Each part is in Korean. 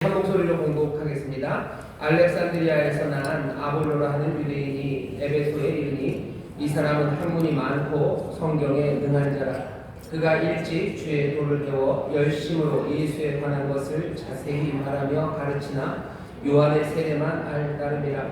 한 목소리로 공독하겠습니다. 알렉산드리아에서 난 아볼로라 하는 유대인이 에베소에 이르니 이 사람은 학문이 많고 성경에 능한 자라. 그가 일찍 주의 도를 배워 열심으로 예수에 관한 것을 자세히 말하며 가르치나 요한의 세례만 알 따름이라.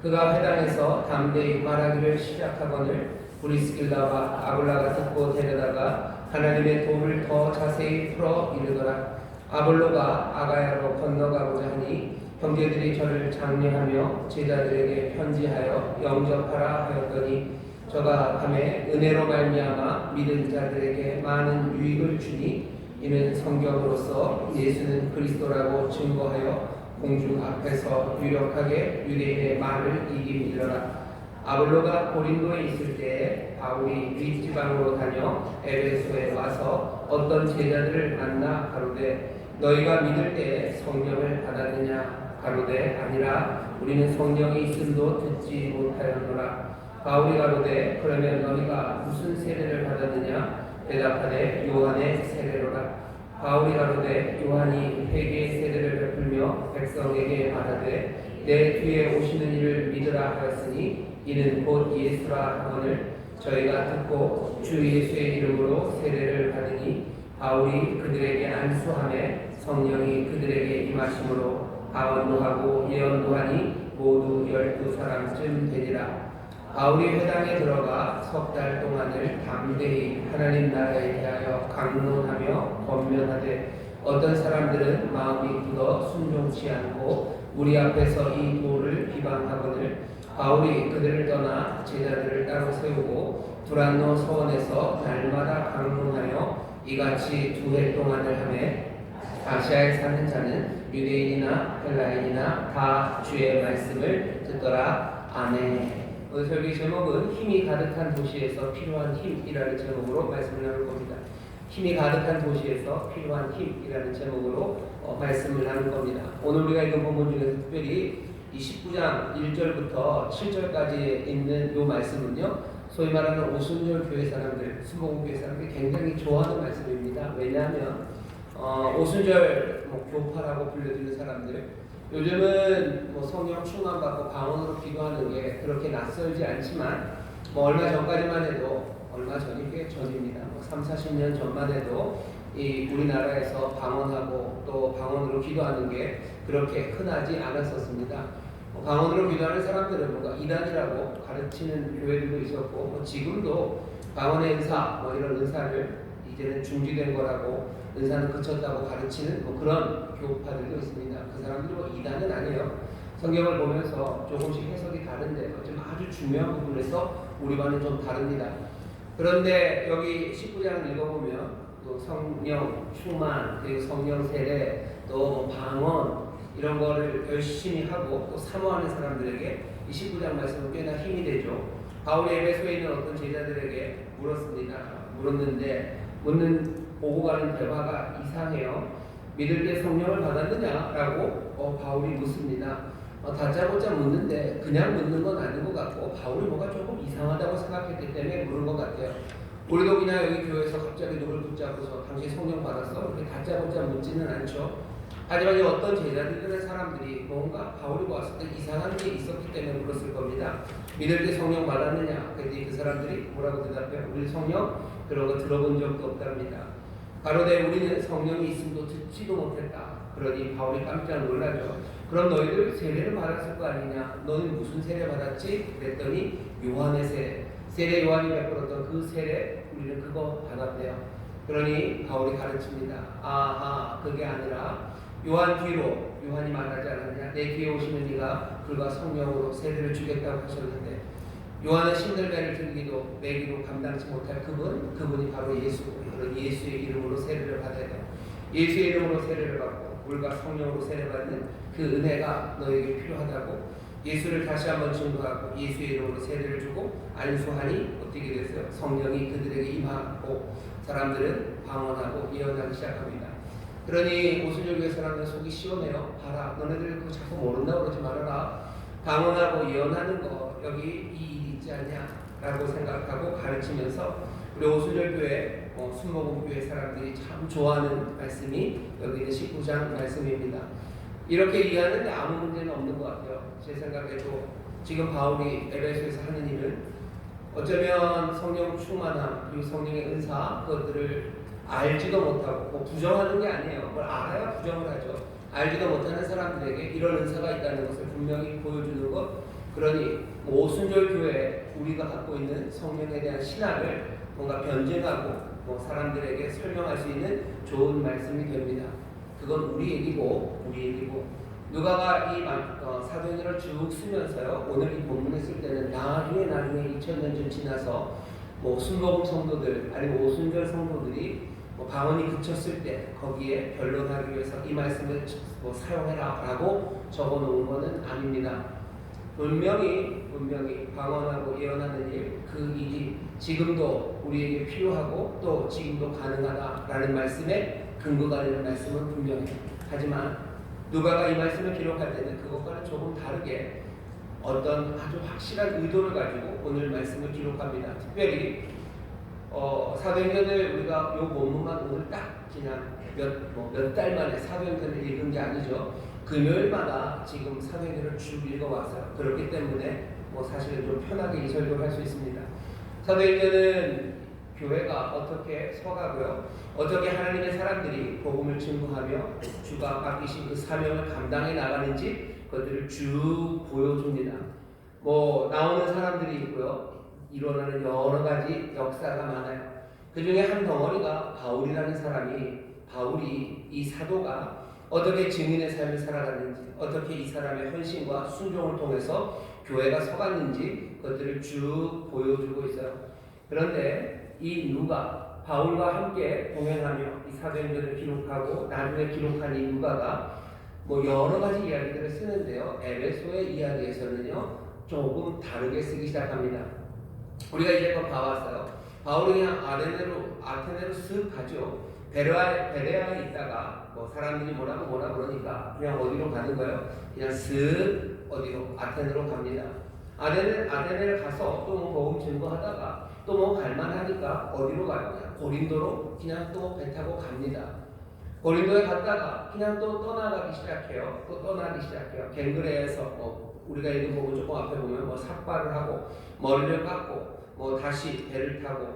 그가 회당에서 담대히 말하기를 시작하거늘 브리스길라와 아굴라가 듣고 데려다가 하나님의 도를 더 자세히 풀어 이르더라. 아볼로가 아가야로 건너가고자 하니 형제들이 저를 장려하며 제자들에게 편지하여 영접하라 하였더니 저가 밤에 은혜로 말미암아 믿은 자들에게 많은 유익을 주니 이는 성경으로서 예수는 그리스도라고 증거하여 공중 앞에서 유력하게 유대인의 말을 이기리라. 아볼로가 고린도에 있을 때에 바울이 윗지방으로 다녀 에베소에 와서 어떤 제자들을 만나 가로되 너희가 믿을 때에 성령을 받았느냐? 가로되 아니라 우리는 성령이 있음도 듣지 못하였노라. 바울이 가로되 그러면 너희가 무슨 세례를 받았느냐? 대답하되 요한의 세례로라. 바울이 가로되 요한이 회개의 세례를 베풀며 백성에게 말하되 내 뒤에 오시는 이를 믿으라 하였으니 이는 곧 예수라 하거늘 저희가 듣고 주 예수의 이름으로 세례를 받으니 바울이 그들에게 안수하매 성령이 그들에게 임하심으로 가언도 하고 예언도 하니 모두 12사람쯤 되니라. 바울이 회당에 들어가 석 달 동안을 담대히 하나님 나라에 대하여 강론하며 권면하되 어떤 사람들은 마음이 굳어 순종치 않고 우리 앞에서 이 도를 비방하거늘 바울이 그들을 떠나 제자들을 따로 세우고 두란노 서원에서 날마다 강론하여 이같이 2해 동안을 하매 아시아에 사는 자는 유대인이나 헬라인이나 다 주의 말씀을 듣더라. 아멘. 오늘 설교 제목은 힘이 가득한 도시에서 필요한 힘이라는 제목으로 말씀을 나눌 겁니다. 힘이 가득한 도시에서 필요한 힘이라는 제목으로 말씀을 나눌 겁니다. 오늘 우리가 읽은 본문 중에서 특별히 이 19장 1절부터 7절까지 있는 이 말씀은요, 소위 말하는 오순절 교회 사람들, 순복음 교회 사람들이 굉장히 좋아하는 말씀입니다. 왜냐하면 오순절 교파라고 불려지는 사람들, 요즘은 성령 충만받고 방언으로 기도하는 게 그렇게 낯설지 않지만 얼마 전까지만 해도, 얼마 전이 꽤 전입니다. 3, 40년 전만 해도 이 우리나라에서 방언하고 또 방언으로 기도하는 게 그렇게 흔하지 않았었습니다. 방언으로 기도하는 사람들은 뭔가 이단이라고 가르치는 교회들도 있었고, 지금도 방언의 은사, 이런 은사를 이제는 중지된 거라고, 은사는 그쳤다고 가르치는 그런 교파들도 있습니다. 그 사람들이 이단은 아니에요. 성경을 보면서 조금씩 해석이 다른데 좀 아주 중요한 부분에서 우리와는 좀 다릅니다. 그런데 여기 19장을 읽어보면 또 성령 충만, 그리고 성령 세례, 또 방언 이런 거를 열심히 하고 또 사모하는 사람들에게 이 19장 말씀은 꽤나 힘이 되죠. 바울이 에베소에 있는 어떤 제자들에게 물었는데 묻는 오고 가는 대화가 이상해요. 믿을 때 성령을 받았느냐라고 바울이 묻습니다. 다짜고짜 묻는데 그냥 묻는 건 아닌 것 같고 바울이 뭐가 조금 이상하다고 생각했기 때문에 물은 것 같아요. 우리도 그냥 여기 교회에서 갑자기 누굴 붙잡고서 당신 성령 받았어? 이렇게 다짜고짜 묻지는 않죠. 하지만 어떤 제자들이나 사람들이 뭔가 바울이 왔을 때 이상한 게 있었기 때문에 물었을 겁니다. 믿을 때 성령 받았느냐? 그랬더니 그 사람들이 뭐라고 대답해요? 우리 성령 그런 거 들어본 적도 없답니다. 가로되 우리는 성령이 있음도 듣지도 못했다. 그러니 바울이 깜짝 놀라죠. 그럼 너희들 세례를 받았을 거 아니냐? 너는 무슨 세례 받았지? 그랬더니 요한의 세례 요한이 베풀었던 그 세례 우리는 그거 받았대요. 그러니 바울이 가르칩니다. 아하, 그게 아니라 요한 뒤로 요한이 말하지 않았냐? 내 뒤에 오시는 이가 그가 성령으로 세례를 주겠다고 하셨는데 요한은 신들배를 들기도 매기도 감당치 못할 그분이 바로 예수. 그런 예수의 이름으로 세례를 받아야 돼요. 예수의 이름으로 세례를 받고 물과 성령으로 세례받는 그 은혜가 너에게 필요하다고 예수를 다시 한번 증거하고 예수의 이름으로 세례를 주고 안수하니 어떻게 됐어요? 성령이 그들에게 임하고 사람들은 방언하고 예언하기 시작합니다. 그러니 오순절교회 사람들은 속이 시원해요. 봐라, 너네들 그거 자꾸 모른다고 그러지 말아라. 방언하고 예언하는 거 여기 이 일이 있지 않냐라고 생각하고 가르치면서 우리 오순절교회 순복음교회 사람들이 참 좋아하는 말씀이 여기 있는 19장 말씀입니다. 이렇게 이해하는데 아무 문제는 없는 것 같아요. 제 생각에도 지금 바울이 에베소에서 하는 일은 어쩌면 성령 충만함 그리고 성령의 은사 그것들을 알지도 못하고 뭐 부정하는 게 아니에요. 그걸 알아야 부정을 하죠. 알지도 못하는 사람들에게 이런 은사가 있다는 것을 분명히 보여주는 것. 그러니 뭐 오순절 교회 우리가 갖고 있는 성령에 대한 신학을 뭔가 변증하고 뭐 사람들에게 설명할 수 있는 좋은 말씀이 됩니다. 그건 우리 얘기고 누가가 이 사도행전을 쭉 쓰면서요. 오늘 이 본문을 쓸 때는 나중에 2000년쯤 지나서 뭐 순복음 성도들 아니면 오순절 성도들이 뭐 방언이 그쳤을 때 거기에 변론하기 위해서 이 말씀을 뭐 사용해라라고 적어놓은 것은 아닙니다. 분명히 방언하고 예언하는 일, 그 일이 지금도 우리에게 필요하고 또 지금도 가능하다라는 말씀에 근거가 되는 말씀은 분명해요. 하지만 누가가 이 말씀을 기록할 때는 그것과는 조금 다르게 어떤 아주 확실한 의도를 가지고 오늘 말씀을 기록합니다. 특별히 사도행전을 우리가 요 본문만 오늘 딱 그냥 몇 달 만에 사도행전을 읽은 게 아니죠. 금요일마다 지금 사도행전을 쭉 읽어왔어요. 그렇기 때문에 뭐 사실은 좀 편하게 이 설교를 할 수 있습니다. 사도행전은 교회가 어떻게 서가고요, 어떻게 하나님의 사람들이 복음을 증거하며 주가 맡기신 그 사명을 감당해 나가는지 그것들을 쭉 보여줍니다. 뭐 나오는 사람들이 있고요, 일어나는 여러 가지 역사가 많아요. 그 중에 한 덩어리가 바울이라는 바울이 이 사도가 어떻게 증인의 삶을 살아갔는지, 어떻게 이 사람의 헌신과 순종을 통해서 교회가 서갔는지 그것들을 쭉 보여주고 있어요. 그런데 이 누가 바울과 함께 동행하며 이 사도행전을 기록하고 나중에 기록한 이 누가가 뭐 여러 가지 이야기들을 쓰는데요. 에베소의 이야기에서는요 조금 다르게 쓰기 시작합니다. 우리가 이제껏 봐왔어요. 바울이 그냥 아테네로 쓱 가죠. 베레아에 있다가 뭐 사람들이 뭐라고 그러니까 그냥 어디로 가는 거예요? 그냥 쓱 어디로 아테네로 갑니다. 아테네를 가서 또 뭐 복음 증거하다가 또 뭐 갈만하니까 어디로 가요? 그냥 고린도로 그냥 또 배 타고 갑니다. 고린도에 갔다가 그냥 또 떠나기 시작해요. 갱그레에서 우리가 읽은 부분 조금 앞에 보면 뭐 삭발을 하고 머리를 깎고 뭐 다시 배를 타고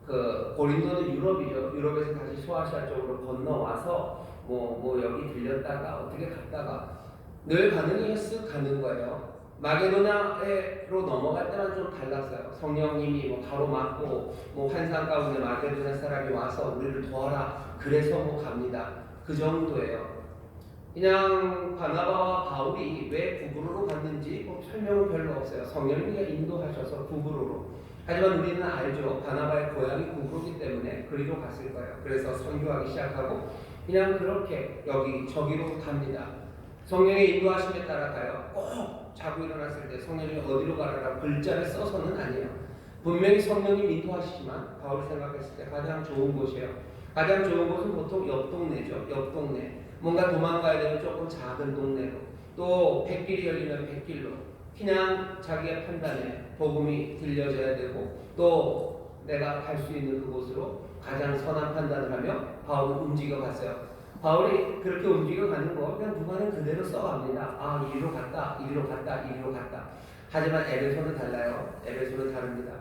그 고린도는 유럽이죠. 유럽에서 다시 소아시아 쪽으로 건너와서 뭐 여기 들렸다가 어떻게 갔다가 늘 가는 게 쓱 가는 거예요. 마게도냐로 넘어갈 때만 좀 달랐어요. 성령님이 뭐 가로막고 뭐 환상 가운데 마게도냐 사람이 와서 우리를 도와라. 그래서 뭐 갑니다. 그 정도예요. 그냥 바나바와 바울이 왜 구브로로 갔는지 뭐 설명은 별로 없어요. 성령님이 인도하셔서 구브로로. 하지만 우리는 알죠. 바나바의 고향이 구브로기 때문에 그리로 갔을 거예요. 그래서 선교하기 시작하고 그냥 그렇게 여기 저기로 갑니다. 성령의 인도하심에 따라 가요. 꼭 자고 일어났을 때 성령이 어디로 가라라고 글자를 써서는 아니에요. 분명히 성령님 인도하시지만 바울이 생각했을 때 가장 좋은 곳이에요. 가장 좋은 곳은 보통 옆 동네죠. 옆 동네. 뭔가 도망가야 되면 조금 작은 동네로, 또 백길이 열리면 백길로, 그냥 자기의 판단에 복음이 들려져야 되고 또 내가 갈 수 있는 그곳으로 가장 선한 판단을 하며 바울은 움직여 갔어요. 바울이 그렇게 움직여 가는 거 그냥 누가는 그대로 써갑니다. 이리로 갔다. 하지만 에베소는 달라요. 에베소는 다릅니다.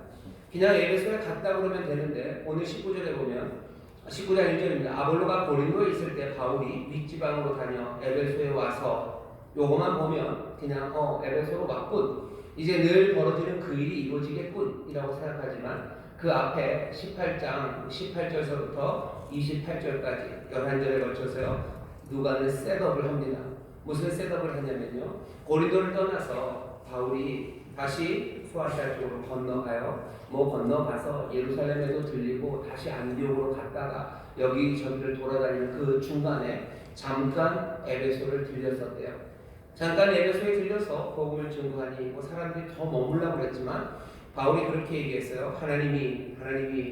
그냥 에베소에 갔다 그러면 되는데 오늘 19절에 보면 19장 1절입니다. 아볼로가 고린도에 있을 때 바울이 윗지방으로 다녀 에베소에 와서 요거만 보면 그냥 에베소로 왔군. 이제 늘 벌어지는 그 일이 이루어지겠군 이라고 생각하지만 그 앞에 18장 18절서부터 28절까지 11절에 걸쳐서요. 누가는 셋업을 합니다. 무슨 셋업을 하냐면요. 고린도를 떠나서 바울이 다시 소아시아 쪽으로 건너가요. 건너가서 예루살렘에도 들리고 다시 안디옥으로 갔다가 여기저기를 돌아다니는 그 중간에 잠깐 에베소를 들렸었대요. 잠깐 에베소에 들려서 복음을 증거하니 사람들이 더 머물라고 그랬지만 바울이 그렇게 얘기했어요. 하나님이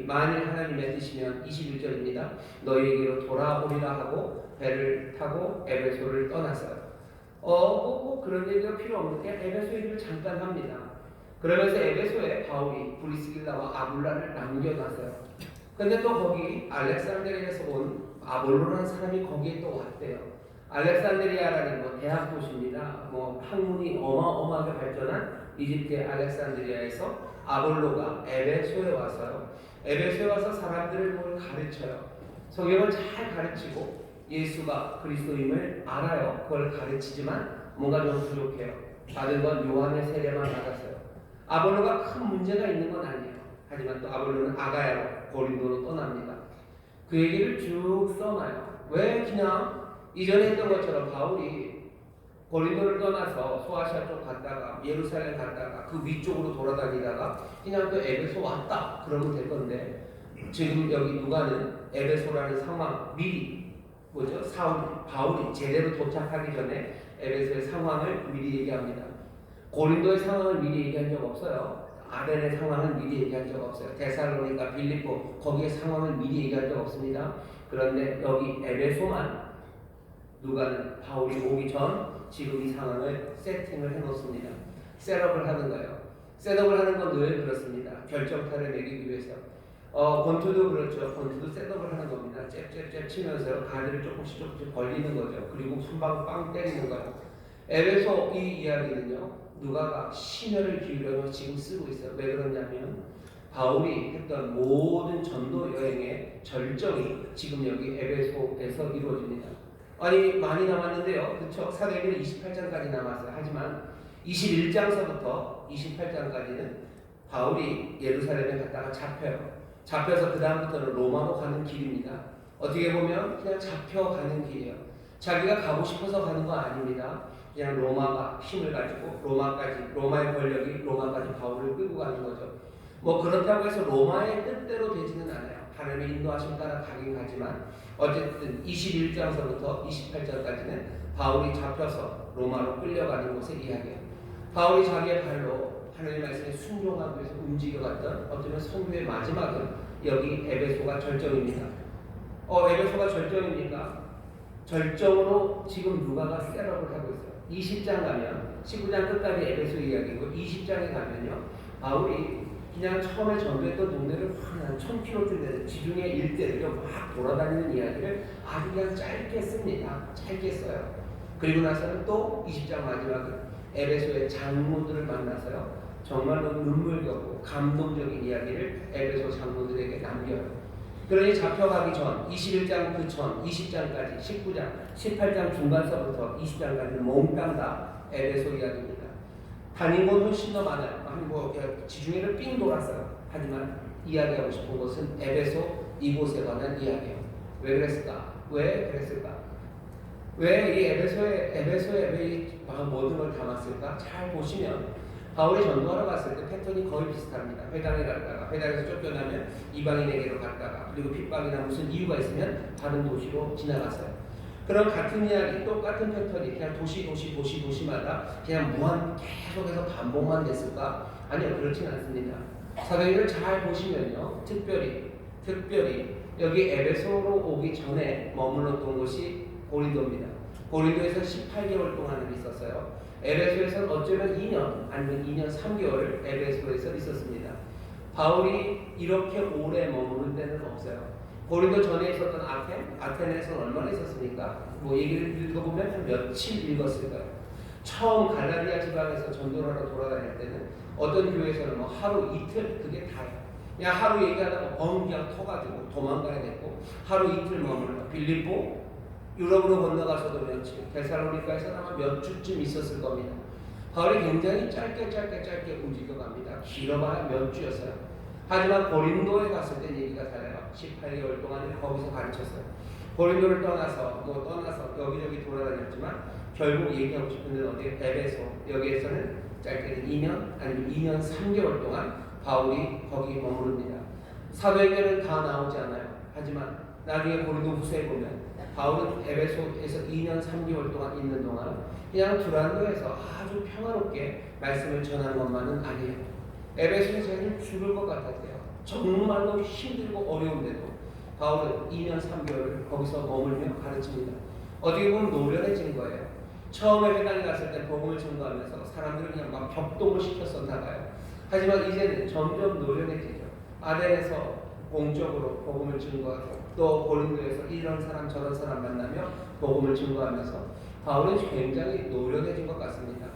만일 하나님의 뜻이면 21절입니다. 너희에게로 돌아오리라 하고 배를 타고 에베소를 떠났어요. 꼭 그런 얘기가 필요 없는 게 에베소 얘기를 잠깐 합니다. 그러면서 에베소에 바울이 브리스길라와 아굴라를 남겨놨어요. 근데 또 거기 알렉산드리아에서 온 아볼로라는 사람이 거기에 또 왔대요. 알렉산드리아라는 대학 도시입니다. 학문이 어마어마하게 발전한 이집트의 알렉산드리아에서 아볼로가 에베소에 와서요. 에베소에 와서 사람들을 뭘 가르쳐요. 성경을 잘 가르치고 예수가 그리스도임을 알아요. 그걸 가르치지만 뭔가 좀 부족해요. 받은 건 요한의 세례만 받았어요. 아볼로가 큰 문제가 있는 건 아니에요. 하지만 또 아볼로는 아가야로 고린도로 떠납니다. 그 얘기를 쭉 써놔요. 왜 그냥 이전에 했던 것처럼 바울이 고린도를 떠나서 소아시아 쪽 갔다가 예루살렘 갔다가 그 위쪽으로 돌아다니다가 그냥 또 에베소 왔다 그러면 될 건데, 지금 여기 누가는 에베소라는 상황 미리 바울이 제대로 도착하기 전에 에베소의 상황을 미리 얘기합니다. 고린도의 상황을 미리 얘기한 적 없어요. 아덴의 상황을 미리 얘기한 적 없어요. 데살로니가, 빌립보 거기의 상황을 미리 얘기한 적 없습니다. 그런데 여기 에베소만 누가는 바울이 오기 전 지금 이 상황을 세팅을 해놓습니다. 셋업을 하는 거예요. 셋업을 하는 건 늘 그렇습니다. 결정타를 내리기 위해서. 권투도 그렇죠. 권투도 셋업을 하는 겁니다. 잽잽잽 치면서 가드를 조금씩 벌리는 거죠. 그리고 손방 빵 때리는 거예요. 에베소 이 이야기는요, 누가가 심혈을 기울여서 지금 쓰고 있어요. 왜 그러냐면 바울이 했던 모든 전도 여행의 절정이 지금 여기 에베소에서 이루어집니다. 아니 많이 남았는데요. 그렇죠? 사도행전 28장까지 남았어요. 하지만 21장서부터 28장까지는 바울이 예루살렘에 갔다가 잡혀서 그 다음부터는 로마로 가는 길입니다. 어떻게 보면 그냥 잡혀가는 길이에요. 자기가 가고 싶어서 가는 거 아닙니다. 그냥 로마가 힘을 가지고 로마의 권력이 로마까지 바울을 끌고 가는 거죠. 그렇다고 해서 로마의 뜻대로 되지는 않아요. 하나님의 인도하심 따라 가긴 가지만 어쨌든 21장서부터 28장까지는 바울이 잡혀서 로마로 끌려가는 곳의 이야기예요. 바울이 자기의 발로 하나님의 말씀에 순종하기 위해서 움직여갔던 어쩌면 선교의 마지막은 여기 에베소가 절정입니다. 에베소가 절정입니까? 절정으로 지금 누가가 셋업을 하고 있어요. 20장 가면 19장 끝까지 에베소 이야기고 20장에 가면요, 바울이 그냥 처음에 전도했던 동네를 한 1000km쯤 되는 지중해 일대를 막 돌아다니는 이야기를 아주 그냥 짧게 씁니다. 짧게 써요. 그리고 나서는 또 20장 마지막은 에베소의 장로들을 만나서요, 정말로 눈물겹고 감동적인 이야기를 에베소 장로들에게 남겨요. 그러니 잡혀가기 전 21장 그 전 20장까지 19장 18장 중간서부터 20장까지는 몽땅 다 에베소 이야기입니다. 다닌 곳은 훨씬 더 많아요. 지중해를 삥 돌았어요. 하지만 이야기하고 싶은 것은 에베소 이곳에 관한 이야기예요. 왜 그랬을까? 왜 이 에베소에 왜 이 모든 걸 담았을까? 잘 보시면 바울이 전도하러 갔을 때 패턴이 거의 비슷합니다. 회당에 갔다가 회당에서 쫓겨나면 이방인에게로 갔다가 그리고 핍박이나 무슨 이유가 있으면 다른 도시로 지나갔어요. 그런 같은 이야기, 똑같은 패턴이 그냥 도시마다 그냥 계속해서 반복만 됐을까? 아니요, 그렇진 않습니다. 사도행전을 잘 보시면요, 특별히 여기 에베소로 오기 전에 머물렀던 곳이 고린도입니다. 고린도에서 18개월 동안을 있었어요. 에베소에서는 어쩌면 2년 아니면 2년 3개월을 에베소에서 있었습니다. 바울이 이렇게 오래 머무른 데는 없어요. 고린도 전에 있었던 아테네에서는 얼마나 있었습니까? 얘기를 읽어보면 한 며칠 읽었을까요? 처음 갈라디아 지방에서 전도를 하러 돌아다닐 때는 어떤 교회에서는 하루 이틀, 그게 다예요. 그냥 하루 얘기하다가 그냥 터가지고 도망가야 됐고, 하루 이틀 머물러 빌립보 유럽으로 건너가서도 며칠, 데살로니가에서 아마 몇 주쯤 있었을 겁니다. 바울이 굉장히 짧게 움직여갑니다. 길어봐야 몇 주였어요. 하지만 고린도에 갔을 때 얘기가 달라요. 18개월 동안 거기서 가르쳤어요. 고린도를 떠나서 여기저기 돌아다녔지만 결국 얘기하고 싶은 데는 어디? 에베소. 여기에서는 짧게는 2년 아니면 2년 3개월 동안 바울이 거기 머무릅니다. 사도행전은 다 나오지 않아요. 하지만 나중에 고린도 후서에 보면 바울은 에베소에서 2년 3개월 동안 있는 동안 그냥 두란노에서 아주 평화롭게 말씀을 전하는 것만은 아니에요. 에베소에서 자기는 죽을 것 같았대요. 정말로 힘들고 어려운데도 바울은 2년 3개월을 거기서 머물며 가르칩니다. 어떻게 보면 노련해진 거예요. 처음에 회당에 갔을 때 복음을 전도하면서 사람들을 그냥 막 격동을 시켰었나 봐요. 하지만 이제는 점점 노련해지죠. 아덴에서 공적으로 복음을 증거하고 또 고린도에서 이런 사람 저런 사람 만나며 복음을 증거하면서 바울은 굉장히 노력해진 것 같습니다.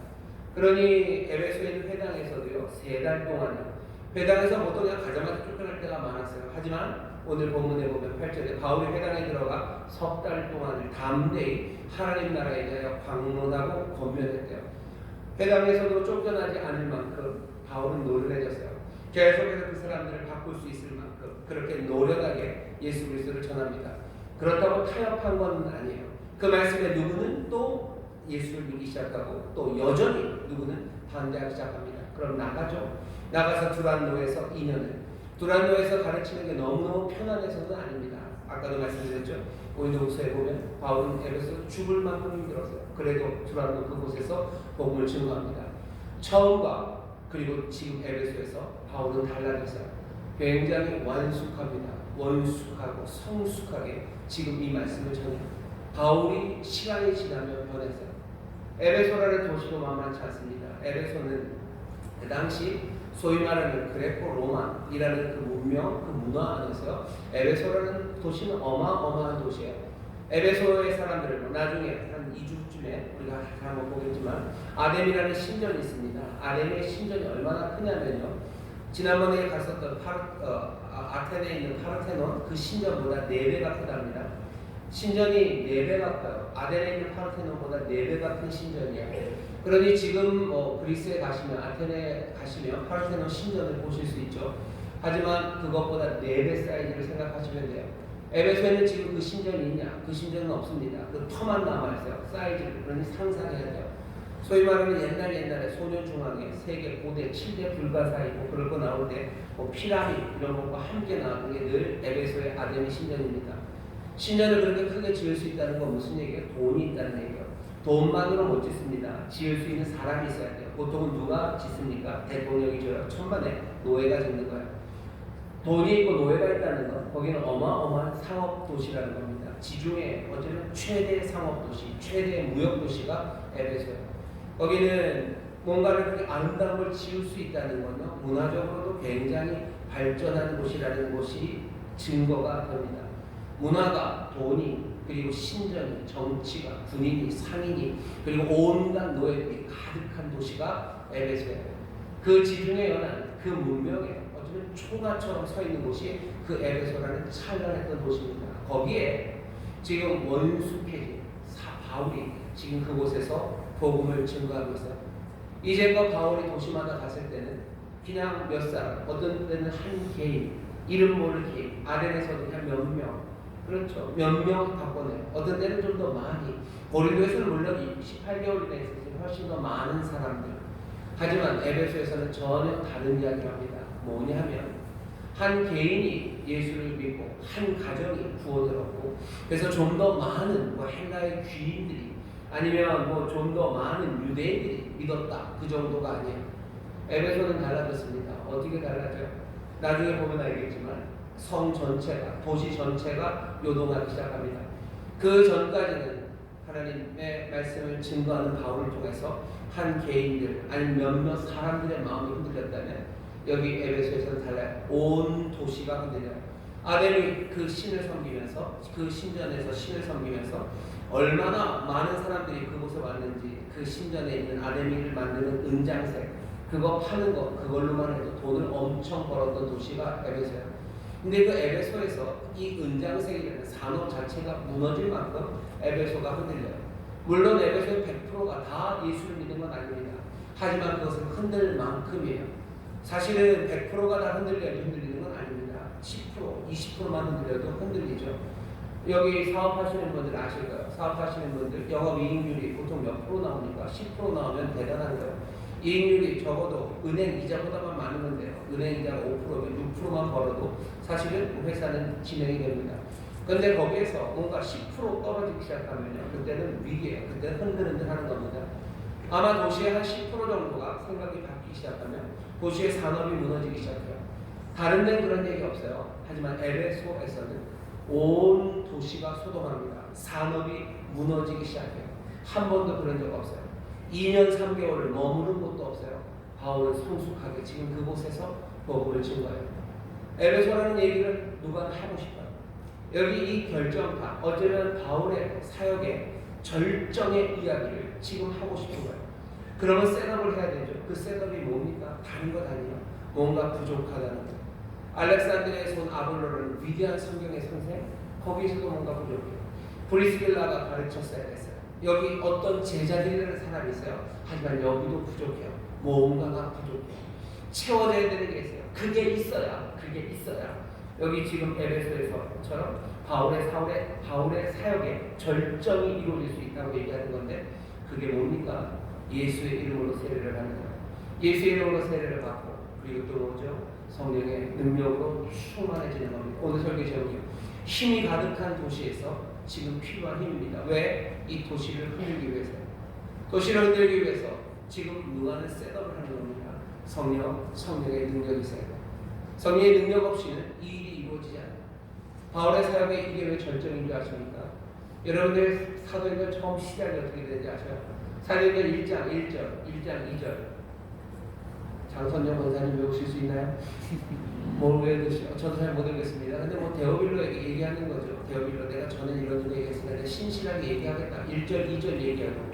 그러니 에베소에 있는 회당에서도요, 3달 동안요, 회당에서 보통 그냥 가자마자 쫓겨날 때가 많았어요. 하지만 오늘 본문에 보면 8절에 바울이 회당에 들어가 3달 동안을 담대히 하나님 나라에 대하여 방문하고 권면했대요. 회당에서도 쫓겨나지 않을 만큼 바울은 노력해졌어요. 계속해서 그 사람들을 바꿀 수 있을 만큼 그렇게 노력하게 예수 그리스도를 전합니다. 그렇다고 타협한 건 아니에요. 그 말씀에 누구는 또 예수를 믿기 시작하고 또 여전히 누구는 반대하기 시작합니다. 그럼 나가죠. 나가서 두란노에서 2년을 두란노에서 가르치는 게 너무너무 편안해서는 아닙니다. 아까도 말씀드렸죠. 고린도후서에 보면 바울은 에베소에서 죽을 만큼 힘들었어요. 그래도 두란노 그곳에서 복음을 증거합니다. 처음과 그리고 지금 에베소에서 바울은 달라졌어요. 굉장히 완숙합니다. 원숙하고 성숙하게 지금 이 말씀을 전해요. 바울이 시간이 지나면 변했어요. 에베소라는 도시도 만만치 않습니다. 에베소는 그 당시 소위 말하는 그레코 로마이라는 그 문명, 그 문화 안에서 에베소라는 도시는 어마어마한 도시예요. 에베소의 사람들은 나중에 한 2주쯤에 우리가 한번 보겠지만 아뎀이라는 신전이 있습니다. 아뎀의 신전이 얼마나 크냐면요, 지난번에 갔었던 아테네에 있는 파르테논 그 신전보다 4배가 크답니다. 신전이 4배가 커요. 아덴에 있는 파르테논보다 4배가 큰 신전이에요. 그러니 지금 그리스에 가시면, 아테네에 가시면 파르테논 신전을 보실 수 있죠. 하지만 그것보다 4배 사이즈를 생각하시면 돼요. 에베소에는 지금 그 신전이 있냐? 그 신전은 없습니다. 그 터만 남아있어요. 사이즈를. 그러니 상상해야 돼요. 소위 말하는 옛날에 소녀중앙에 세계 고대 7대 불가사의고 그럴 거 나올 때 피라미드 이런 것과 함께 나오는 게 늘 에베소의 아데미 신전입니다. 신전을 그렇게 크게 지을 수 있다는 건 무슨 얘기예요? 돈이 있다는 얘기예요. 돈만으로 못 짓습니다. 지을 수 있는 사람이 있어야 돼요. 보통은 누가 짓습니까? 대통령이 줘요. 천만에 노예가 짓는 거예요. 돈이 있고 노예가 있다는 건 거기는 어마어마한 상업도시라는 겁니다. 지중해 어쩌면 최대 상업도시, 최대 무역도시가 에베소예요. 거기는 뭔가를 그렇게 아름다운 걸 지을 수 있다는 건요, 문화적으로도 굉장히 발전한 곳이라는 것이 증거가 됩니다. 문화가, 돈이, 그리고 신전이, 정치가, 군인이, 상인이, 그리고 온갖 노예들이 가득한 도시가 에베소예요. 그 지중해 연안, 그 문명에 어쩌면 총알처럼 서 있는 곳이 그 에베소라는 찬란했던 도시입니다. 거기에 지금 원숙해진 바울이 지금 그곳에서 복음을 증거하고 있어요. 이제껏 바울이 도시마다 갔을 때는 그냥 몇 사람, 어떤 때는 한 개인, 이름 모를 개인, 아덴에서도 그냥 몇 명, 그렇죠. 몇 명 바꿔내요. 어떤 때는 좀 더 많이. 고린도에서는 물론 18개월이나 있었으니 훨씬 더 많은 사람들. 하지만 에베소에서는 전혀 다른 이야기를 합니다. 뭐냐 하면 한 개인이 예수를 믿고 한 가정이 구원을 얻고, 그래서 좀 더 많은 헬라의 귀인들이 아니면 좀 더 많은 유대인들이 믿었다, 그 정도가 아니에요. 에베소는 달라졌습니다. 어떻게 달라져요? 나중에 보면 알겠지만 성 전체가, 도시 전체가 요동하기 시작합니다. 그 전까지는 하나님의 말씀을 증거하는 바울을 통해서 한 개인들 아니면 몇몇 사람들의 마음이 흔들렸다면 여기 에베소에서는 달라요. 온 도시가 흔들려요. 아덴이 그 신을 섬기면서, 그 신전에서 신을 섬기면서 얼마나 많은 사람들이 그곳에 왔는지, 그 신전에 있는 아데미를 만드는 은장색, 그거 파는 거, 그걸로만 해도 돈을 엄청 벌었던 도시가 에베소예요. 근데 그 에베소에서 이 은장색이라는 산업 자체가 무너질 만큼 에베소가 흔들려요. 물론 에베소의 100%가 다 예수를 믿는 건 아닙니다. 하지만 그것은 흔들 만큼이에요. 사실은 100%가 다 흔들리는 건 아닙니다. 10%, 20%만 흔들려도 흔들리죠. 여기 사업하시는 분들 아실 거예요. 사업하시는 분들 영업이익률이 보통 몇 프로 나오니까 10% 나오면 대단한 거예요. 이익률이 적어도 은행 이자보다만 많은 건데요. 은행 이자가 5%면 6%만 벌어도 사실은 회사는 진행이 됩니다. 그런데 거기에서 뭔가 10% 떨어지기 시작하면요, 그때는 위기예요. 그때는 흔들흔들 하는 겁니다. 아마 도시의 한 10% 정도가 생각이 바뀌기 시작하면 도시의 산업이 무너지기 시작해요. 다른 데는 그런 얘기 없어요. 하지만 에베소에서는 온 도시가 소동합니다. 산업이 무너지기 시작해요. 한 번도 그런 적 없어요. 2년 3개월을 머무른 곳도 없어요. 바울은 성숙하게 지금 그곳에서 복음을 증거해요. 에베소라는 얘기를 누가 하고 싶어요. 여기 이 결정타, 어쩌면 바울의 사역의 절정의 이야기를 지금 하고 싶은 거예요. 그러면 셋업을 해야 되죠. 그 셋업이 뭡니까? 다른 것 아니에요. 뭔가 부족하다는 거. 알렉산드리아의 손 아볼로는 위대한 성경의 선생, 거기서도 뭔가 부족해요. 브리스길라가 가르쳤어야 됐어요. 여기 어떤 제자들이라는 사람이 있어요. 하지만 여기도 부족해요. 뭔가가 부족해요. 채워져야 되는 게 있어요. 그게 있어야 여기 지금 에베소에서처럼 바울의 사역에 절정이 이루어질 수 있다고 얘기하는 건데, 그게 뭡니까? 예수의 이름으로 세례를 받는 거예요. 예수의 이름으로 세례를 받고, 그리고 또 뭐죠? 성령의 능력으로 충만해지는 겁니다. 오늘 설교 제목이 힘이 가득한 도시에서 지금 필요한 힘입니다. 왜? 이 도시를 흔들기 위해서요. 도시를 흔들기 위해서 지금 누가는 셋업을 하는 겁니다. 성령의 능력이 있어야 돼요. 성령의 능력 없이는 이 일이 이루어지지 않아요. 바울의 사역에 이게 왜 절정인 줄 아십니까? 여러분들 사도행전 처음 시작이 어떻게 되는지 아세요? 사도행전 1장 1절, 1장 2절. 장선정 원사님 외우실 수 있나요? 뭘 외우시죠? 저도 잘 못 읽겠습니다. 근데 뭐 데오빌로 얘기하는 거죠. 데오빌로 내가 전에 이런 얘기했으니까 내가 신실하게 얘기하겠다. 1절, 2절 얘기하고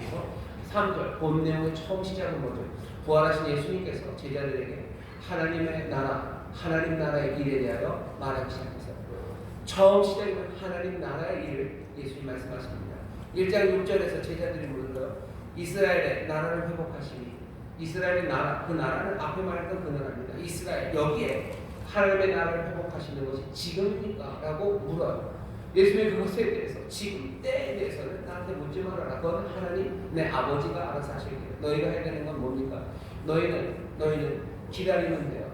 3절 본 내용의 처음 시작은 뭐죠? 부활하신 예수님께서 제자들에게 하나님의 나라, 하나님 나라의 일에 대하여 말하기 시작했어요. 처음 시작은 하나님 나라의 일을 예수님 말씀하십니다. 1장 6절에서 제자들이 물어요. 이스라엘의 나라를 회복하시니, 이스라엘의 나라, 그 나라는 앞에 말했던 그 나라입니다. 이스라엘, 여기에 하나님의 나라를 회복하시는 것이 지금입니까? 라고 물어요. 예수님이 그것에 대해서, 지금 때에 대해서는 나한테 묻지 말아라. 그건 하나님 내 아버지가 알아서 하실게요. 너희가 해야 되는 건 뭡니까? 너희는 기다리면 돼요.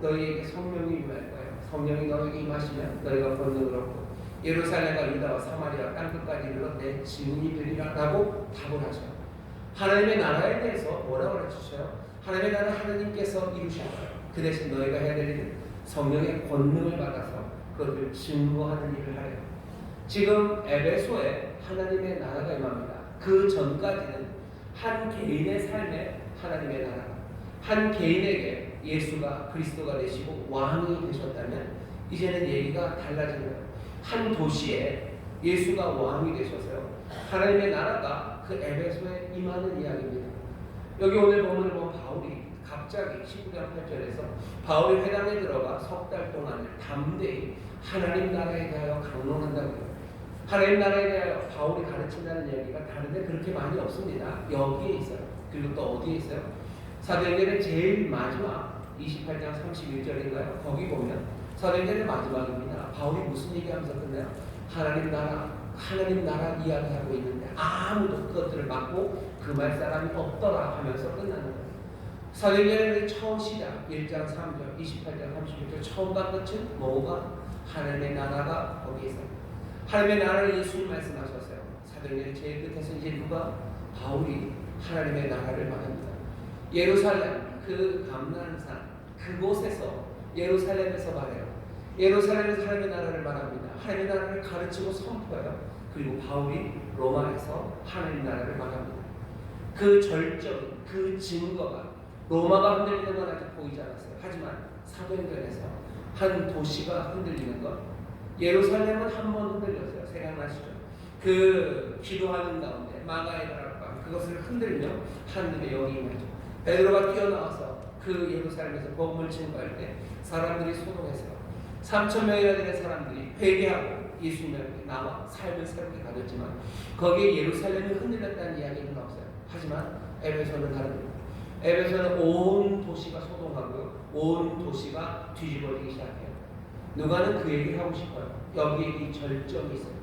너희에게 성령이 임할 거예요. 성령이 너에게 임하시면 너희가 권능을 얻고 예루살렘과 유다와 사마리아 땅끝까지 이르러 내 증인이 되리라 라고 답을 하셔요. 하나님의 나라에 대해서 뭐라고 가르치셔요? 하나님의 나라 하나님께서 이루실 거예요. 그 대신 너희가 해야 될 일은 성령의 권능을 받아서 그것을 증거하는 일을 하래요. 지금 에베소에 하나님의 나라가 임합니다. 그 전까지는 한 개인의 삶에 하나님의 나라가, 한 개인에게 예수가 그리스도가 되시고 왕이 되셨다면 이제는 얘기가 달라진 거예요. 한 도시에 예수가 왕이 되셔서요, 하나님의 나라가 그 에베소에 임하는 이야기입니다. 여기 오늘 본문을 보면 바울이 갑자기 19장 8절에서 바울이 회당에 들어가 석 달 동안 담대히 하나님 나라에 대하여 강론한다고요. 하나님 나라에 대하여 바울이 가르친다는 이야기가 다른데 그렇게 많이 없습니다. 여기에 있어요. 그리고 또 어디에 있어요? 사도행전의 제일 마지막 28장 31절인가요? 거기 보면 사도행전의 마지막입니다. 바울이 무슨 얘기하면서 끝나요? 하나님 나라 이야기하고 있는데 아무도 그것들을 막고 금할 사람이 없더라 하면서 끝나는 거예요. 사도행전의 처음 시작 1장 3절, 28장 31절 처음과 끝은 뭐가? 하나님의 나라가 거기에 있어요. 하나님의 나라를 예수님 말씀하셨어요. 사도행전 제일 끝에서 이제 누가? 바울이 하나님의 나라를 말합니다. 예루살렘, 그 감난산, 그곳에서 예루살렘에서 말해요. 예루살렘에서 하나님의 나라를 말합니다. 하나님의 나라를 가르치고 선포해요. 그리고 바울이 로마에서 하나님 나라를 말합니다. 그 절정, 그 증거가 로마가 흔들리는 건 아직 보이지 않았어요. 하지만 사도행전에서 한 도시가 흔들리는 것, 예루살렘은 한 번 흔들렸어요. 생각나시죠? 그 기도하는 가운데 마가의 다락방 그것을 흔들며 하늘의 영이 임하죠. 베드로가 뛰어나와서 그 예루살렘에서 복음을 증거할 때 사람들이 소동했어요. 3,000명이나 되는 사람들이 회개하고 예수님께 나와 삶을 새롭게 가졌지만 거기에 예루살렘이 흔들렸다는 이야기는 없어요. 하지만 에베소는 다릅니다. 에베소는 온 도시가 소동하고 온 도시가 뒤집어지기 시작해요. 누가는 그 얘기를 하고 싶어요. 여기에 이 절정이 있어요.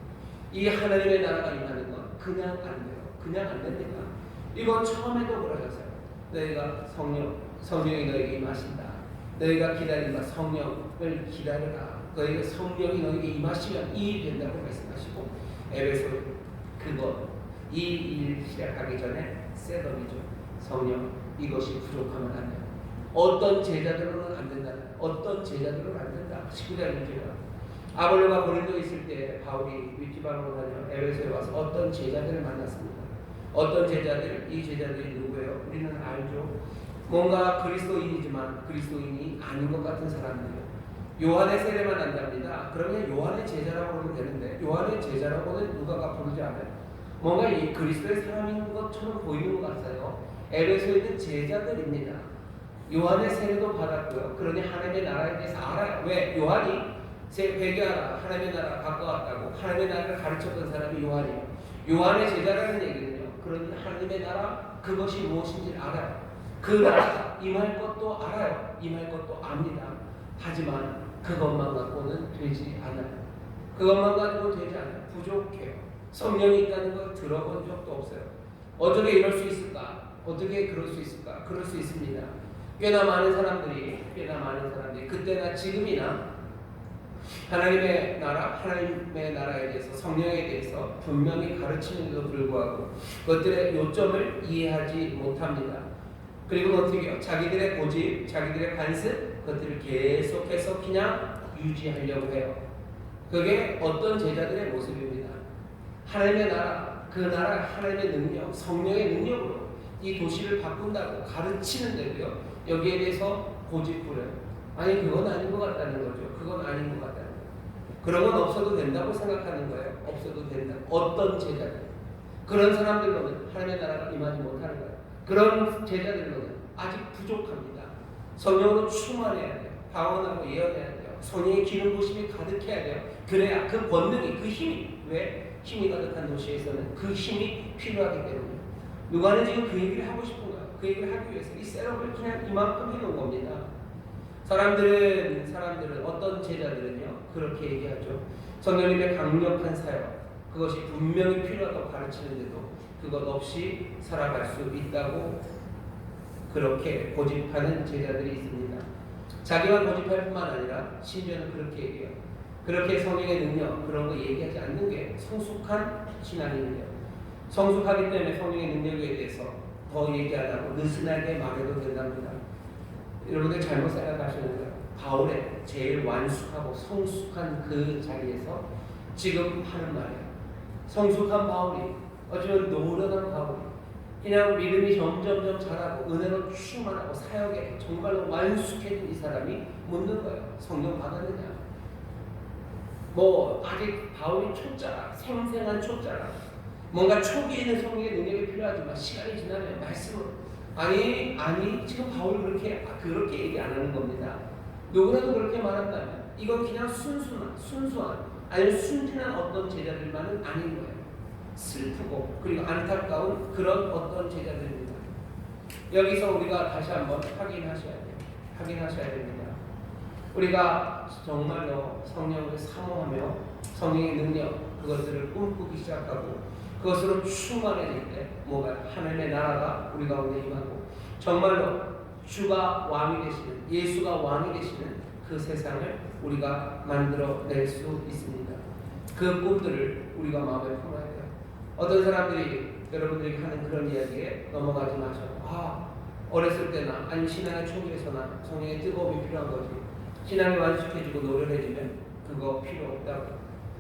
이 하나님의 나라가 임하는 건 그냥 안 돼요. 그냥 안 됩니다. 이건 처음에도 그러셨어요. 너희가 성령이 너에게 임하신다. 너희가 기다린다. 성령을 기다려라. 너희가 성령이 너에게 임하시면 이 일이 된다고 말씀하시고 에베소 이 일 시작하기 전에 셋업이죠. 성령 이것이 부족하면 안 돼요. 어떤 제자들로는 안 된다. 어떤 제자들로는 안 된다. 19장 1절에 아볼로가 고린도에 있을 때 바울이 윗지방으로 다녀 에베소에 와서 어떤 제자들을 만났습니다. 어떤 제자들? 이 제자들이 누구예요? 우리는 알죠. 뭔가 그리스도인이지만 그리스도인이 아닌 것 같은 사람들이에요. 요한의 세례만 한답니다. 그러면 요한의 제자라고 하면 되는데 요한의 제자라고는 누가가 부르지 않아요. 뭔가 이 그리스도의 사람인 것처럼 보이는 것 같아요. 에베소에 있는 제자들입니다. 요한의 세례도 받았고요. 그러니 하나님의 나라에 대해서 알아요. 왜? 요한이 회개하라, 하나님의 나라가 가까웠다고 하나님의 나라를 가르쳤던 사람이 요한이에요. 요한의 제자라는 얘기는요. 그러니 하나님의 나라 그것이 무엇인지 알아요. 그 나라가 임할 것도 알아요. 임할 것도 압니다. 하지만 그것만 갖고는 되지 않아요. 그것만 가지고 되지 않아요. 부족해요. 성령이 있다는 걸 들어본 적도 없어요. 어떻게 이럴 수 있을까? 어떻게 그럴 수 있을까? 그럴 수 있습니다. 꽤나 많은 사람들이 그때나 지금이나 하나님의 나라에 대해서 성령에 대해서 분명히 가르치는데도 불구하고 그것들의 요점을 이해하지 못합니다. 그리고 어떻게 해요? 자기들의 고집, 자기들의 관습, 그것들을 계속해서 그냥 유지하려고 해요. 그게 어떤 제자들의 모습입니다. 하나님의 나라, 그 나라 하나님의 능력, 성령의 능력으로 이 도시를 바꾼다고 가르치는데도요. 여기에 대해서 고집 부려요. 아니 그건 아닌 것 같다는 거죠. 그건 아닌 것 같다는 거예요. 그런 건 없어도 된다고 생각하는 거예요. 없어도 된다. 어떤 제자들? 그런 사람들로는 하나님의 나라가 임하지 못하는 거예요. 그런 제자들로는 아직 부족합니다. 성령으로 충만해야 돼요. 방언하고 예언해야 돼요. 성령의 기름 부심이 가득해야 돼요. 그래야 그 권능이, 그 힘이, 왜? 힘이 가득한 도시에서는 그 힘이 필요하기 때문에 누가는 지금 그 얘기를 하고 싶은 거예요. 그 얘기를 하기 위해서 이 셋업을 그냥 이만큼 해놓은 겁니다. 사람들은 어떤 제자들은요 그렇게 얘기하죠. 성령님의 강력한 사역 그것이 분명히 필요하다고 가르치는데도 그것 없이 살아갈 수 있다고 그렇게 고집하는 제자들이 있습니다. 자기만 고집할 뿐만 아니라 심지어는 그렇게 얘기해요. 그렇게 성령의 능력 그런 거 얘기하지 않는 게 성숙한 신앙인이에요. 성숙하기 때문에 성령의 능력에 대해서 더 얘기하다고 느슨하게 말해도 된답니다. 여러분들 잘못 생각하시는 거예요. 바울의 제일 완숙하고 성숙한 그 자리에서 지금 하는 말이에요. 성숙한 바울이 어쩌면 노련한 바울이 그냥 믿음이 점점점 자라고 은혜로 충만하고 사역에 정말로 완숙해진 이 사람이 묻는 거예요. 성령 받았느냐? 아직 바울이 초짜라, 생생한 초짜라. 뭔가 초기에는 성령의 능력이 필요하지만 시간이 지나면 말씀으로 아니 지금 바울이 그렇게 얘기 안 하는 겁니다. 누구라도 그렇게 말한다면 이건 그냥 순수한 아니면 순진한 어떤 제자들만은 아닌 거예요. 슬프고 그리고 안타까운 그런 어떤 제자들입니다. 여기서 우리가 다시 한번 확인하셔야 됩니다. 우리가 정말로 성령을 사모하며 성령의 능력 그것들을 꿈꾸기 시작하고 그것으로 충만해질 때 뭐가 하나님의 나라가 우리 가운데 임하고 정말로 주가 왕이 되시는 예수가 왕이 되시는 그 세상을 우리가 만들어낼 수 있습니다. 그 꿈들을 우리가 마음에 품어야 돼요. 어떤 사람들이 여러분들이 하는 그런 이야기에 넘어가지 마셔요. 어렸을 때나 아니면 신앙의 초기에서나 성령의 뜨거움이 필요한 거지. 신앙이 완숙해지고 노련해지면 그거 필요 없다고.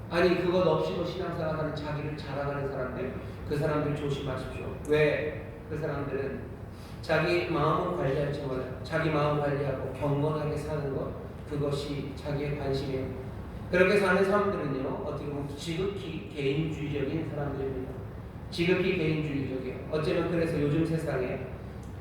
아니 그것 없이도 신앙생활하는 자기를 자랑하는 사람들 그 사람들 조심하십시오. 왜? 그 사람들은 자기 마음을 관리할지 몰라요. 자기 마음 관리하고 경건하게 사는 것 그것이 자기의 관심이에요. 그렇게 사는 사람들은요 어떻게 보면 지극히 개인주의적인 사람들입니다. 지극히 개인주의적이에요. 어쩌면 그래서 요즘 세상에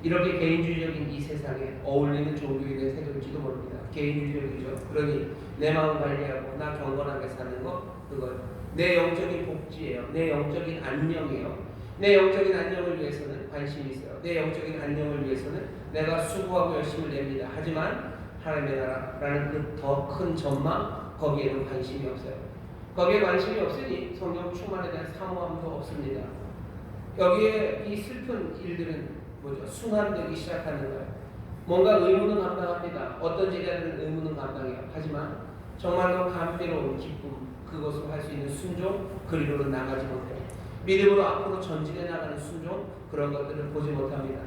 이렇게 개인주의적인 이 세상에 어울리는 종교에 대해 생각일지도 모릅니다. 개인주의적이죠. 그러니 내 마음 관리하고 나 경건하게 사는 것 그거예요. 내 영적인 복지예요. 내 영적인 안녕이에요. 내 영적인 안녕을 위해서는 관심이 있어요. 내 영적인 안녕을 위해서는 내가 수고하고 열심을 냅니다. 하지만 하나님의 나라라는 그 더 큰 전망 거기에는 관심이 없어요. 거기에 관심이 없으니 성령 충만에 대한 사모함도 없습니다. 여기에 이 슬픈 일들은 순환되기 시작하는 거예요. 뭔가 의무는 감당합니다. 어떤 제자들은 의무는 감당해요. 하지만 정말로 감미로운 기쁨 그것을 할 수 있는 순종 그리로는 나가지 못해요. 믿음으로 앞으로 전진해 나가는 순종 그런 것들을 보지 못합니다.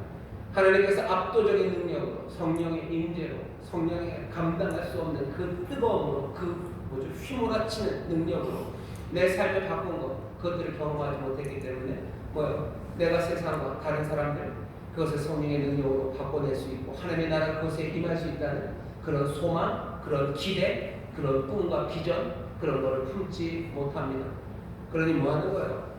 하나님께서 압도적인 능력으로 성령의 임재로 성령의 감당할 수 없는 그 뜨거움으로 휘몰아치는 능력으로 내 삶을 바꾼 것 그것들을 경험하지 못했기 때문에 내가 세상과 다른 사람들 그것을 성령의 능력으로 바꿔낼 수 있고 하나님의 나라 그것에 임할 수 있다는 그런 소망 그런 기대, 그런 꿈과 비전, 그런 거를 품지 못합니다. 그러니 뭐 하는 거예요?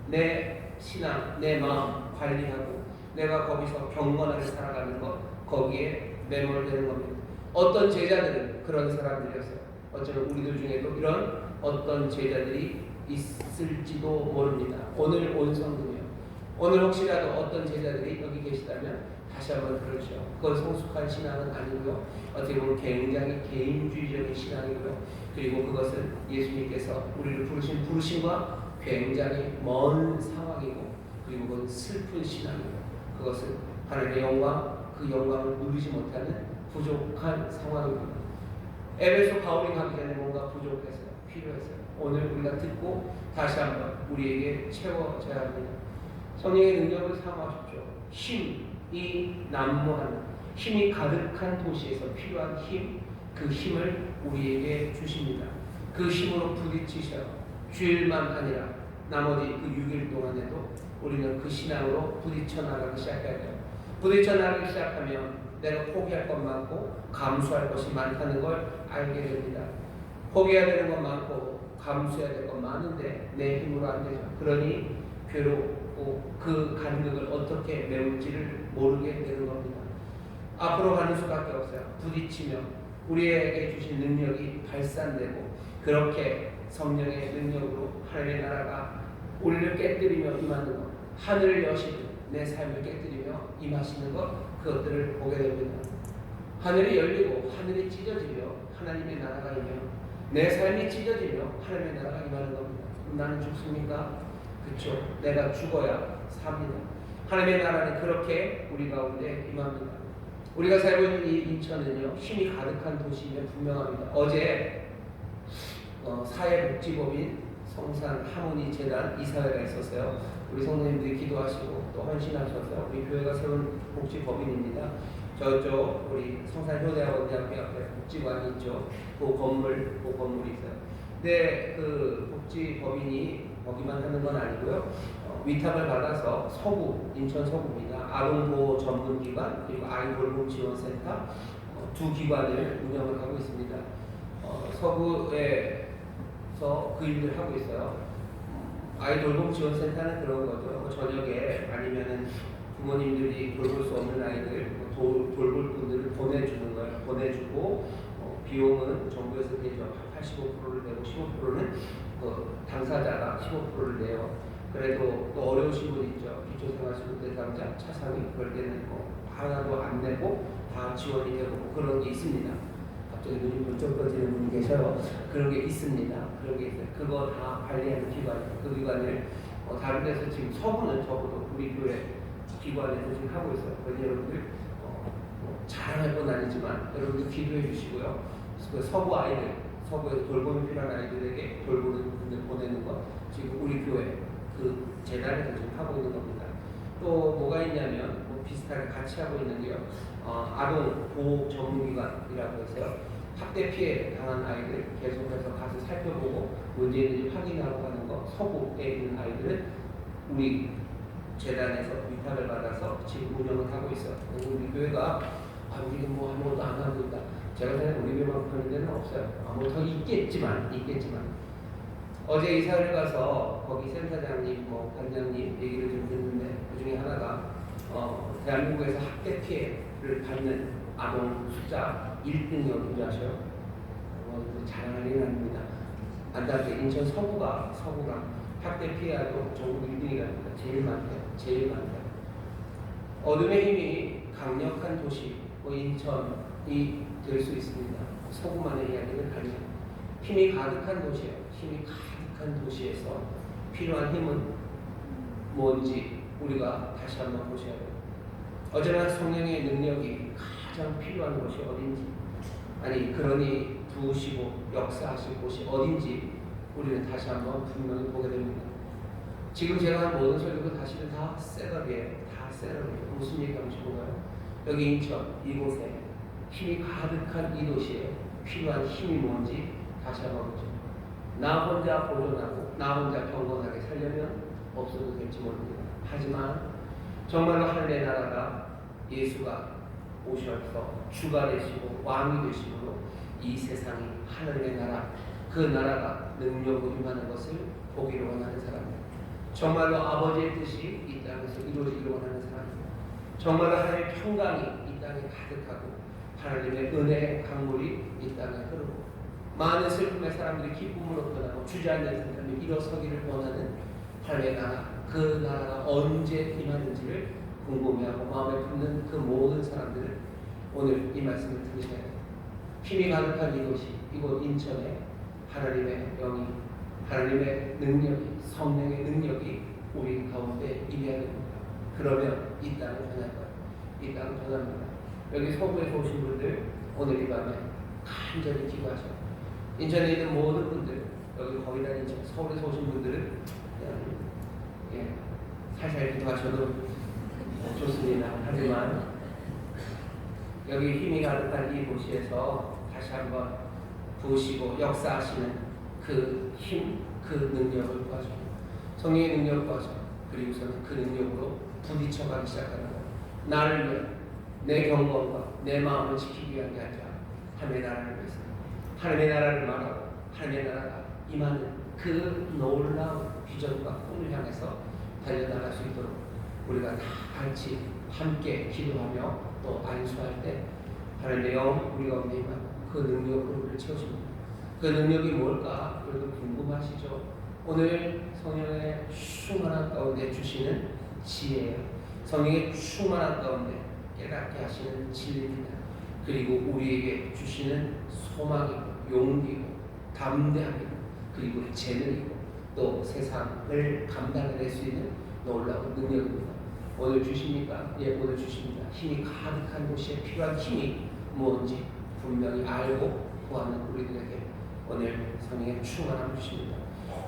내 신앙, 내 마음 관리하고 내가 거기서 경건하게 살아가는 것, 거기에 매몰되는 겁니다. 어떤 제자들은 그런 사람들이었어요. 어쩌면 우리들 중에도 이런 어떤 제자들이 있을지도 모릅니다. 오늘 온 성도며 오늘 혹시라도 어떤 제자들이 여기 계시다면 다시 한번 들으시오. 그건 성숙한 신앙은 아니고요. 어떻게 보면 굉장히 개인주의적인 신앙이고요. 그리고 그것은 예수님께서 우리를 부르신 부르심과 굉장히 먼 상황이고, 그리고 그건 슬픈 신앙이고, 그것은 하나님의 영광, 그 영광을 누리지 못하는 부족한 상황입니다. 에베소 바울이 가기 전에 뭔가 부족했어요. 필요했어요. 오늘 우리가 듣고 다시 한번 우리에게 채워져야 합니다. 성령의 능력을 사모하십시오. 힘이 난무하는, 힘이 가득한 도시에서 필요한 힘, 그 힘을 우리에게 주십니다. 그 힘으로 부딪히셔. 주일만 아니라 나머지 그 6일 동안에도 우리는 그 신앙으로 부딪혀 나가기 시작해야 돼요. 부딪혀 나가기 시작하면 내가 포기할 것 많고 감수할 것이 많다는 걸 알게 됩니다. 포기해야 되는 것 많고 감수해야 될 것 많은데 내 힘으로 안 되죠. 그러니 괴롭고 그 간격을 어떻게 메울지를 모르게 되는 겁니다. 앞으로 가는 수밖에 없어요. 부딪히며 우리에게 주신 능력이 발산되고, 그렇게 성령의 능력으로 하나님의 나라가 우리를 깨뜨리며 임하는 것, 하늘을 여시고 내 삶을 깨뜨리며 임하시는 것, 그것들을 보게 됩니다. 하늘이 열리고 하늘이 찢어지며 하나님의 나라가 임하며 내 삶이 찢어지며 하나님의 나라가 임하는 겁니다. 나는 죽습니까? 그렇죠. 내가 죽어야 삽니다. 하나님의 나라는 그렇게 우리 가운데 임합니다. 우리가 살고 있는 이 인천은요, 힘이 가득한 도시임에 분명합니다. 어제 사회복지법인 성산 하모니 재단 이사회가 있었어요. 우리 성도님들이 기도하시고 또 헌신하셔서 우리 교회가 세운 복지법인입니다. 저쪽 우리 성산효대학원대학교 앞에 복지관이 있죠. 그 건물이 있어요. 근데 그 복지법인이 거기만 하는 건 아니고요. 위탁을 받아서 서구, 인천 서구입니다. 아동보호 전문기관, 그리고 아이돌봄지원센터 두 기관을 운영을 하고 있습니다. 서구에서 그 일을 하고 있어요. 아이돌봄지원센터는 그런 거죠. 저녁에 아니면은 부모님들이 돌볼 수 없는 아이들, 돌볼 분들을 보내주는 거예요. 보내주고 비용은 정부에서 대죠. 85%를 내고 15%는 당사자가 15%를 내요. 그래도 또 어려우신 분 있죠. 기초생활수급 대상자, 차상위, 그럴 때는 하나도 안 내고 다 지원이 되고 그런 게 있습니다. 갑자기 눈이 번쩍 떠지는 분이 계셔요. 그런 게 있습니다. 그런 게 있어요. 그거 다 관리하는 기관이에요. 그 기관을 다른 데서 지금 서구는 적어도 우리 교회 기관에서 지금 하고 있어요. 그래서 여러분들 자랑할 건 아니지만 여러분들 기도해 주시고요. 그 서구 아이들, 서구에서 돌봄이 필요한 아이들에게 돌보는 분들 보내는 거 지금 우리 교회 그 재단에서 지금 하고 있는 겁니다. 또 뭐가 있냐면 비슷하게 같이 하고 있는 게요. 아동 보호 전문기관이라고 해서요. 학대 피해 당한 아이들 계속해서 가서 살펴보고 문제 있는지 확인하고 하는 거. 서구에 있는 아이들은 우리 재단에서 위탁을 받아서 지금 운영을 하고 있어요. 우리 교회가 우리는 뭐 아무것도 안 하고 있다. 제가 생각하는 우리 교회만 하는 데는 없어요. 뭐 더 있겠지만 어제 이사를 가서 거기 센터장님, 관장님 얘기를 좀 듣는데 그 중에 하나가 대한민국에서 학대 피해를 받는 아동 숫자 1등이 어딘지 아셔요? 자랑할 일은 아닙니다. 안타깝게 인천 서구가 학대 피해도 전국 1등이랍니다. 제일 많대요. 어둠의 힘이 강력한 도시, 인천이 될 수 있습니다. 서구만의 이야기는 아니에요. 힘이 가득한 도시예요. 힘이 가득한 도시에서 필요한 힘은 뭔지 우리가 다시 한번 보셔야 돼요. 어제나 성령의 능력이 가장 필요한 곳이 어딘지, 그러니 부으시고 역사하실 곳이 어딘지 우리는 다시 한번 분명히 보게 됩니다. 지금 제가 한 모든 설교도 사실은 다 셋업이에요. 다 셋업이에요. 무슨 얘기하고 싶은가요? 여기 인천 이곳에 힘이 가득한 이 도시에 필요한 힘이 뭔지 다시 한번 보죠. 나 혼자 보존하고 나 혼자 경건하게 살려면 없어도 될지 모릅니다. 하지만 정말로 하늘의 나라가 예수가 오셔서 주가 되시고 왕이 되심으로 이 세상이 하늘의 나라, 그 나라가 능력으로 임하는 것을 보기를 원하는 사람입니다. 정말로 아버지의 뜻이 이 땅에서 이루어지기를 원하는 사람입니다. 정말로 하나님의 평강이 이 땅에 가득하고 하나님의 은혜의 강물이 이 땅에 흐르고 많은 슬픔의 사람들이 기쁨을 얻고 주저앉는 사람이 일어서기를 원하는 하나님의 나라, 그 나라가 언제 임하는지를 궁금해하고 마음에 품는 그 모든 사람들은 오늘 이 말씀을 들으셔야 돼요. 힘이 가득한 이곳이, 이곳 인천에 하나님의 영이, 하나님의 능력이, 성령의 능력이 우리 가운데 임해야 됩니다. 그러면 이 땅은 변할 거예요. 이 땅은 변합니다. 여기 서구에서 오신 분들 오늘 이 밤에 간절히 기도하셔요. 인천에 있는 모든 분들, 여기 거의 다 인천, 서울에서 오신 분들은 그냥 살살 기도하셔도 좋습니다. 하지만 여기 힘이 가득한 이 도시에서 다시 한번 부으시고 역사하시는 그 힘, 그 능력을 구하죠. 성령의 능력을 구하죠. 그리고서는 그 능력으로 부딪혀가기 시작하는 거예요. 나를 위해 내 경건과 내 마음을 지키기 위한 게 아니라 하나님의 나라를 위해서, 하나님의 나라를 말하고 하나님의 나라가 임하는 그 놀라운 비전과 꿈을 향해서 달려나갈 수 있도록 우리가 다 같이 함께 기도하며 또 안수할 때 하나님의 영 우리 가운데 임하고 그 능력으로 우리를 채우십니다. 그 능력이 뭘까? 여러분 궁금하시죠? 오늘 성령의 충만한 가운데 주시는 지혜예요. 성령의 충만한 가운데 깨닫게 하시는 진리입니다. 그리고 우리에게 주시는 소망이고 용기고 담대함이고 그리고 재능이고 또 세상을 감당해낼 수 있는 놀라운 능력입니다. 오늘 주십니까? 예, 오늘 주십니다. 힘이 가득한 곳에 필요한 힘이 무엇인지 분명히 알고 구하는 우리들에게 오늘 성령의 충만함을 주십니다.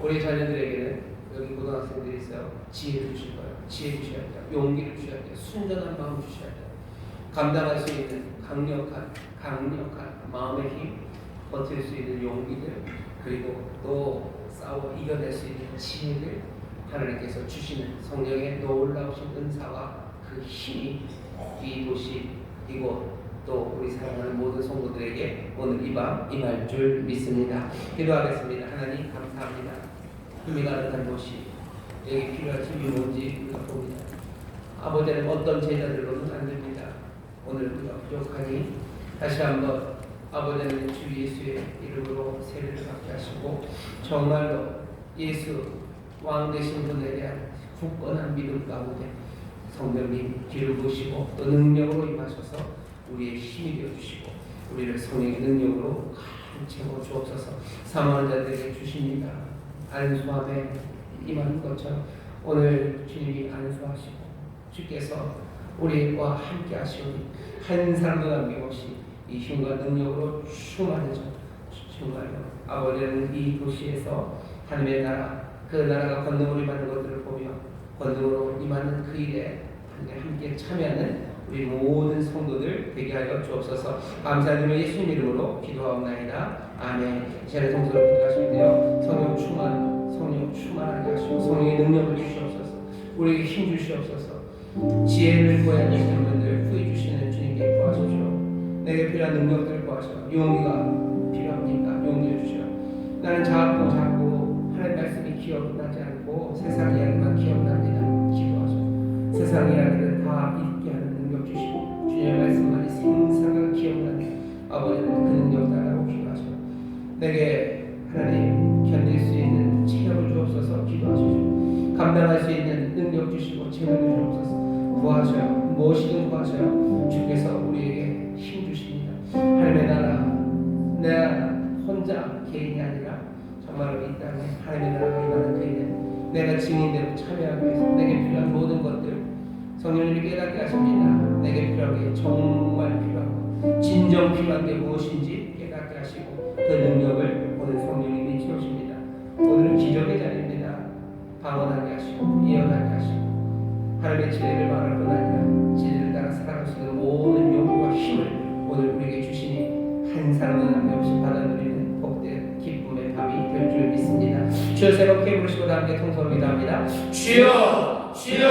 우리 자녀들에게는 여기 고등학생들이 있어요. 지혜를 주실 거예요. 지혜 주셔야 돼요. 용기를 주셔야 돼요. 순전한 마음 주셔야 돼요. 감당할 수 있는 강력한 마음의 힘, 버틸 수 있는 용기들, 그리고 또 싸워 이겨낼 수 있는 지혜를 하나님께서 주시는 성령의 놀라우신 은사와 그 힘이 이 도시, 이곳 또 우리 사랑하는 모든 성도들에게 오늘 이 밤 임할 줄 믿습니다. 기도하겠습니다. 하나님 감사합니다. 힘이 가득한 도시, 여기 필요한 힘이 뭔지 우리가 봅니다. 아버지는 어떤 제자들로는 안 됩니다. 오늘 우리가 부족하니 다시 한번 아버지는 주 예수의 이름으로 세례를 받게 하시고 정말로 예수 왕 되신 분에 대한 굳건한 믿음 가운데 성령님 기름 부으시고 또 능력으로 임하셔서 우리의 힘이 되어주시고 우리를 성령의 능력으로 가득 채워 주옵소서. 사모하는 자들에게 주십니다. 안수함에 임하는 것처럼 오늘 주님이 안수하시고 주께서 우리와 함께 하시오니 한 사람도 남김없이 이 힘과 능력으로 충만해져 정말로 아버지는 이 도시에서 하나님의 나라 그 나라가 권능으로 임하는 것들을 보며 권능으로 임하는 그 일에 함께 참여하는 우리 모든 성도들 되게 하여 주옵소서. 감사드리며 예수님 이름으로 기도하옵나이다. 아멘. 이제는 동서로 기도하시는데요. 성령 충만하게 하시고 성령의 능력을 주시옵소서. 우리에게 힘 주시옵소서. 지혜를 구해야 하시는 분들 후회 주시는 주님께 구하십시오. 내게 필요한 능력들을 구하셔. 용기가 필요합니까? 용기를 주시오. 나는 자꾸 하나님의 말씀이 기억나지 않고 세상 이야기만 기억납니다. 기도하셔. 세상 이야기를 다 잊게 하는 능력 주시고 주님의 말씀만이 생생하게 기억나는 아버지는 그 능력 달라고 기도하셔. 내게 하나님 견딜 수 있는 체력을 주옵소서. 기도하시오. 감당할 수 있는 능력 주시고 재능을 주옵소서. 구하셔요. 무엇이든 구하셔요. 주께서 우리에게 힘 주십니다. 하나님의 나라 내 혼자 개인이 아니라 정말로 이 땅에 하나님의 나라가 임하는 그에는 내가 증인대로 참여하기 위해서 내게 필요한 모든 것들 성령님이 깨닫게 하십니다. 내게 필요한 게 정말 필요하고 진정 필요한 게 무엇인지 깨닫게 하시고 그 능력을 오늘 성령님이 채우십니다. 오늘은 기적의 자리입니다. 방언하게 하시고 예언하게 하시고 하나님의 진리를 말할 뿐 아니라 진리를 따라 살아갈 수 있는 모든 용기와 힘을 오늘 우리에게 주시니 한 사람도 남김없이 받아들이는 복된 기쁨의 밤이 될 줄 믿습니다. 주여 새롭게 부르시고 함께 통성을 기도합니다. 주여 주여